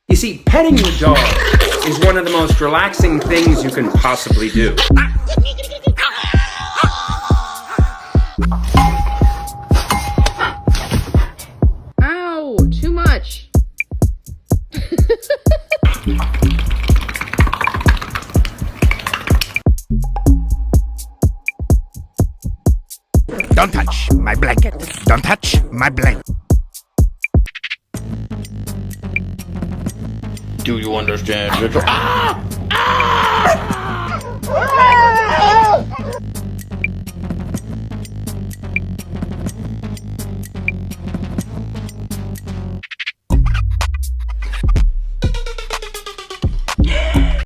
You see, petting your dog is one of the most relaxing things you can possibly do. Ow, too much. Don't touch my blanket. Don't touch my blanket. Do you understand? Ah!